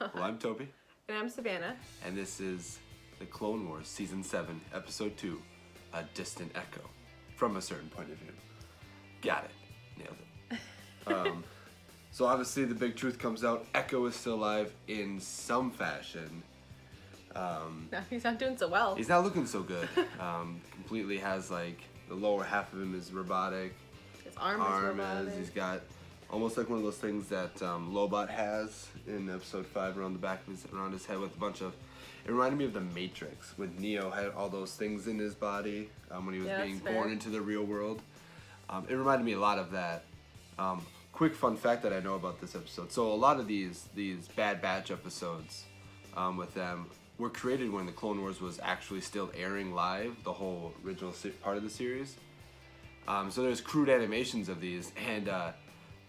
Well, I'm Toby. And I'm Savannah. And this is The Clone Wars Season 7, Episode 2, A Distant Echo. From a certain point of view. Got it. Nailed it. So obviously the big truth comes out. Echo is still alive in some fashion. No, he's not doing so well. He's not looking so good. Completely has like, the lower half of him is robotic. His arm is robotic. He's got almost like one of those things that Lobot has in Episode 5 around the back of around his head with a bunch of... It reminded me of The Matrix, when Neo had all those things in his body when he was being born into the real world. It reminded me a lot of that. Quick fun fact that I know about this episode. So a lot of these Bad Batch episodes with them were created when the Clone Wars was actually still airing live, the whole original part of the series. So there's crude animations of these, and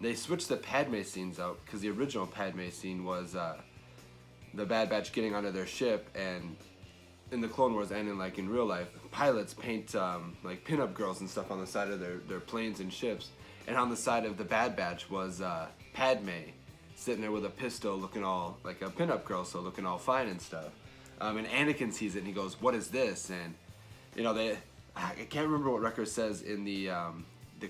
they switched the Padme scenes out because the original Padme scene was the Bad Batch getting onto their ship, and in the Clone Wars and in real life, pilots paint like pinup girls and stuff on the side of their planes and ships, and on the side of the Bad Batch was Padme sitting there with a pistol looking all like a pinup girl, so looking all fine and stuff. And Anakin sees it and he goes, "What is this?" And I can't remember what Wrecker says in the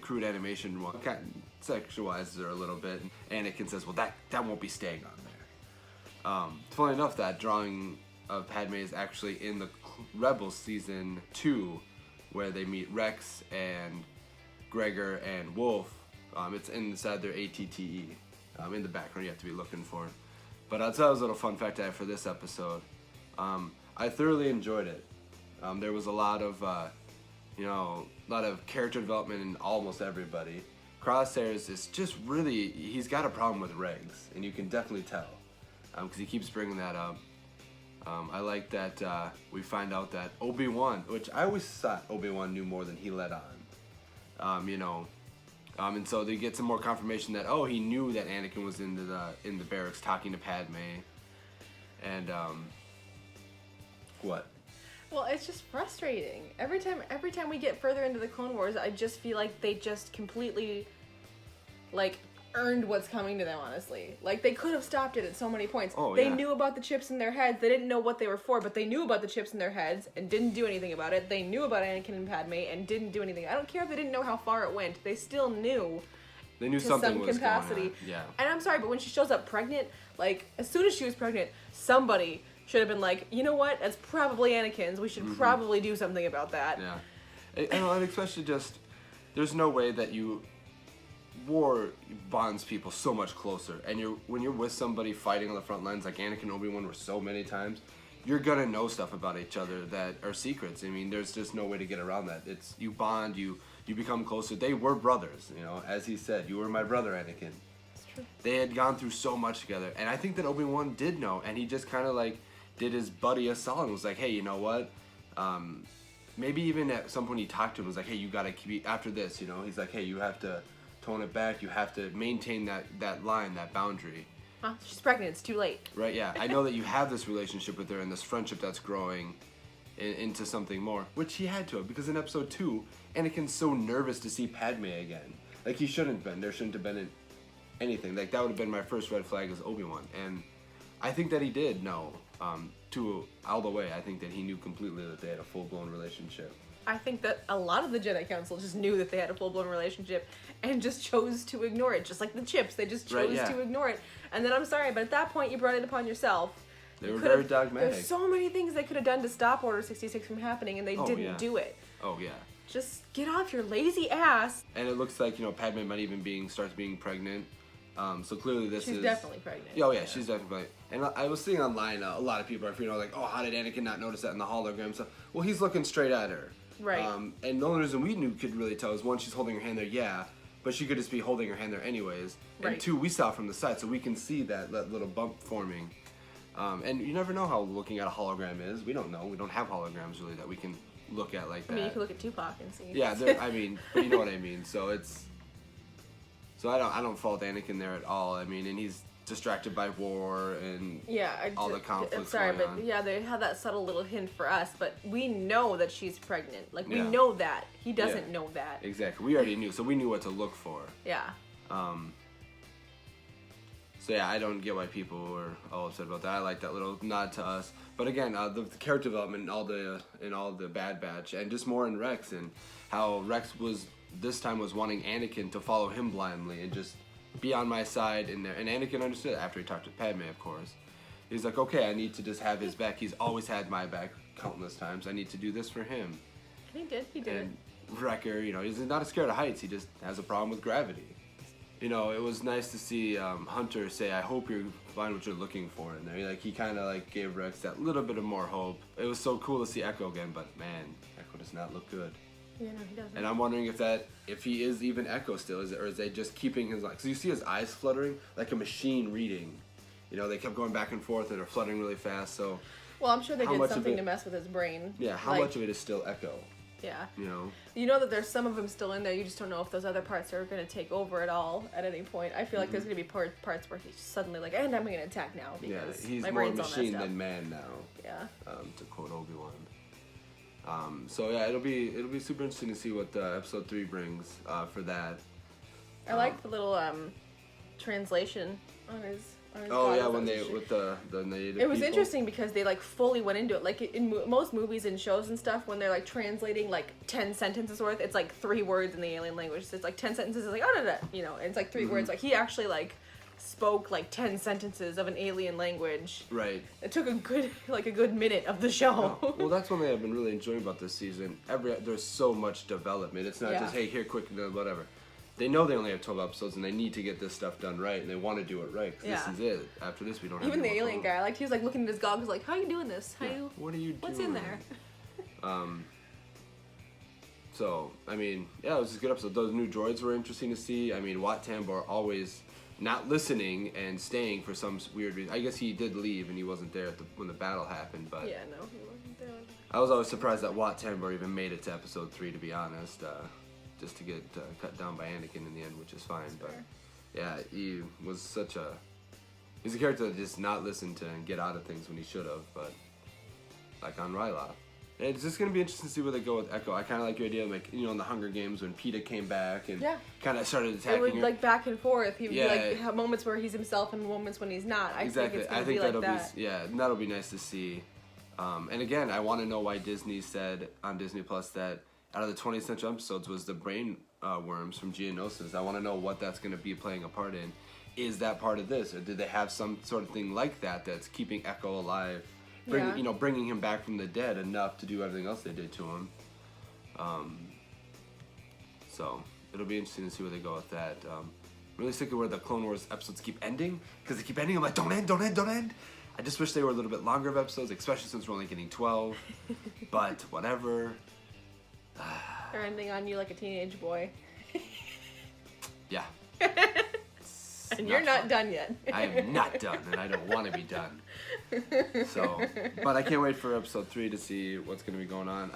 crude animation one. Kind of sexualizes her a little bit. And Anakin says, "Well, that won't be staying on there." Funny enough, that drawing of Padme is actually in the Rebels Season 2, where they meet Rex and Gregor and Wolf. It's inside their ATTE. In the background, you have to be looking for it. But that was a little fun fact I have for this episode. I thoroughly enjoyed it. There was a lot of character development in almost everybody. Crosshairs is just really, he's got a problem with regs, and you can definitely tell, because he keeps bringing that up. I like that we find out that Obi-Wan, which I always thought Obi-Wan knew more than he let on, and so they get some more confirmation that, he knew that Anakin was in the barracks talking to Padme, and what? Well, it's just frustrating. Every time we get further into the Clone Wars, I just feel like they just completely, earned what's coming to them, honestly. They could have stopped it at so many points. They knew about the chips in their heads. They didn't know what they were for, but they knew about the chips in their heads and didn't do anything about it. They knew about Anakin and Padme and didn't do anything. I don't care if they didn't know how far it went. They still knew. They knew something was going on. Yeah. And I'm sorry, but when she shows up pregnant, as soon as she was pregnant, somebody should have been like, you know what? That's probably Anakin's. We should probably do something about that. Yeah. And especially just, there's no way that war bonds people so much closer. And when you're with somebody fighting on the front lines, like Anakin and Obi-Wan were so many times, you're gonna know stuff about each other that are secrets. I mean, there's just no way to get around that. It's, you bond, you become closer. They were brothers, as he said, "You were my brother, Anakin." It's true. They had gone through so much together. And I think that Obi-Wan did know, and he just kind of did his buddy a solid and was like, "Hey, you know what? Maybe even at some point he talked to him, was like, "Hey, you gotta keep, after this, he's like, "Hey, you have to tone it back. You have to maintain that line, that boundary." Huh? She's pregnant. It's too late. Right, yeah. I know that you have this relationship with her and this friendship that's growing into something more, which he had to have, because in Episode 2, Anakin's so nervous to see Padme again. He shouldn't have been. There shouldn't have been anything. That would have been my first red flag as Obi-Wan. And I think that he did know, all the way. I think that he knew completely that they had a full-blown relationship. I think that a lot of the Jedi Council just knew that they had a full-blown relationship and just chose to ignore it. Just like the chips, they just chose to ignore it. And then, I'm sorry, but at that point, you brought it upon yourself. They were very dogmatic. There's so many things they could have done to stop Order 66 from happening, and they didn't do it. Oh, yeah. Just get off your lazy ass. And it looks like, Padme might even starts being pregnant. So clearly she's definitely pregnant. Oh, yeah, she's definitely pregnant. And I was seeing online, a lot of people are, how did Anakin not notice that in the hologram? So, well, he's looking straight at her. Right. And the only reason we could really tell is, one, she's holding her hand there, but she could just be holding her hand there anyways. Right. And two, we saw from the side, so we can see that little bump forming. And you never know how looking at a hologram is. We don't know. We don't have holograms really that we can look at like that. I mean, you can look at Tupac and see. Yeah, but you know what I mean. So I don't fault Anakin there at all. I mean, and he's distracted by war and all the conflicts. I'm sorry, going on. They had that subtle little hint for us, but we know that she's pregnant. We know that. He doesn't know that. Exactly. We already knew, so we knew what to look for. Yeah. So yeah, I don't get why people were all upset about that. I like that little nod to us. But again, the character development in all the Bad Batch, and just more in Rex, and how Rex was this time was wanting Anakin to follow him blindly and just be on my side in there. And Anakin understood after he talked to Padme, of course. He's like, okay, I need to just have his back. He's always had my back countless times. I need to do this for him. And he did. He did. And Wrecker, you know, he's not scared of heights. He just has a problem with gravity. You know, it was nice to see Hunter say, I hope you find what you're looking for in there. Like, he kind of like gave Rex that little bit of more hope. It was so cool to see Echo again, but man, Echo does not look good. Yeah, no, he doesn't. And I'm wondering if he is even Echo still, or is they just keeping his, like, so you see his eyes fluttering like a machine reading. You know, they kept going back and forth and they're fluttering really fast, so. Well, I'm sure they how did much of something it- to mess with his brain. Yeah, how Like, much of it is still Echo, Yeah. you know? You know that there's some of them still in there. You just don't know if those other parts are going to take over at all at any point. I feel like there's going to be parts where he's suddenly like, and I'm going to attack now Yeah, because he's my more brain's all machine messed up. than man now. Yeah. To quote Obi-Wan. So yeah, it'll be super interesting to see what episode 3 brings for that. I like the little translation on his. Oh yeah, goggles. when That they was with the native. It was people. interesting because they like fully went into it. Like in most movies and shows and stuff, when they're like translating like 10 sentences worth, it's like 3 words in the alien language. So it's like 10 sentences, it's like oh, da, da, you know, and it's like 3 words. Like he actually like spoke like 10 sentences of an alien language. Right. It took a good minute of the show. Oh, well, that's one thing I've been really enjoying about this season. There's so much development. It's not Yeah. just hey, here, quick, whatever. They know they only have 12 episodes and they need to get this stuff done right, and they want to do it right. 'Cause Yeah. This is it. After this, we don't have Even the any more alien time. guy, like he was like looking at his goggles, like, "How you doing this? How Yeah. you? What are you doing? What's in there?" So, I mean, yeah, it was a good episode. Those new droids were interesting to see. I mean, Wat Tambor always not listening and staying for some weird reason. I guess he did leave and he wasn't there when the battle happened, but Yeah, no, he wasn't there. I was always surprised that Wat Tambor even made it to episode 3, to be honest, just to get cut down by Anakin in the end, which is fine. That's But fair. yeah, he was he's a character that just not listen to and get out of things when he should have, but like on Ryloth. It's just gonna be interesting to see where they go with Echo. I kind of like your idea, like, you know, in the Hunger Games when Peeta came back and Yeah. kind of started It attacking would her. like back and forth. He would Yeah. like have moments where he's himself and moments when he's not. I Exactly. think it's I gonna think be like that'll that. be that'll be nice to see. And again, I want to know why Disney said on Disney Plus that out of the 20th century episodes was the brain worms from Geonosis. I want to know what that's going to be playing a part in. Is that part of this, or did they have some sort of thing like that that's keeping Echo alive, Yeah. bringing him back from the dead enough to do everything else they did to him? So it'll be interesting to see where they go with that. Really sick of where the Clone Wars episodes keep ending, because they keep ending. I'm like, don't end, don't end, don't end. I just wish they were a little bit longer of episodes, especially since we're only getting 12. But whatever. They're ending on you like a teenage boy, Yeah. and you're not done yet. I am not done, and I don't want to be done. So, but I can't wait for episode 3 to see what's going to be going on.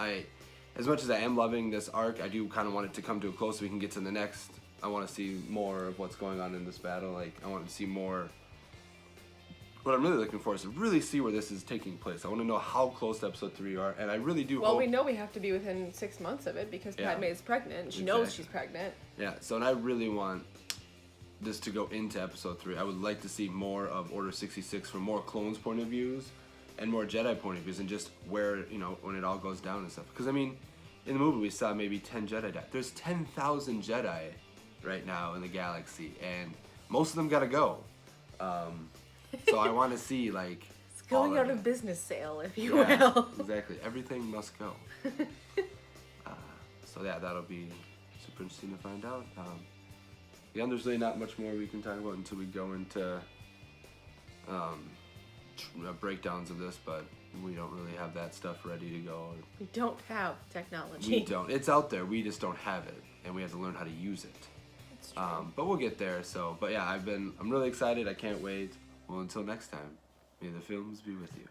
As much as I am loving this arc, I do kind of want it to come to a close so we can get to the next. I want to see more of what's going on in this battle. Like, I want to see more. What I'm really looking for is to really see where this is taking place. I want to know how close to episode 3 are, and I really do Well, hope. we know we have to be within 6 months of it because Yeah. Padme is pregnant. And she knows Exactly. she's pregnant. Yeah, so and I really want this to go into episode 3. I would like to see more of Order 66 from more clones' point of views and more Jedi point of views, and just where, you know, when it all goes down and stuff. Because, I mean, in the movie we saw maybe 10 Jedi die. There's 10,000 Jedi right now in the galaxy, and most of them gotta go. So I want to see, like, It's going all out of of it. business sale, if you Yeah, will. exactly. Everything must go. So yeah, that'll be super interesting to find out. Yeah, there's really not much more we can talk about until we go into breakdowns of this, but we don't really have that stuff ready to go. We don't have technology. We don't. It's out there. We just don't have it, and we have to learn how to use it. It's true. But we'll get there. So, but yeah, I'm really excited. I can't wait. Well, until next time, may the films be with you.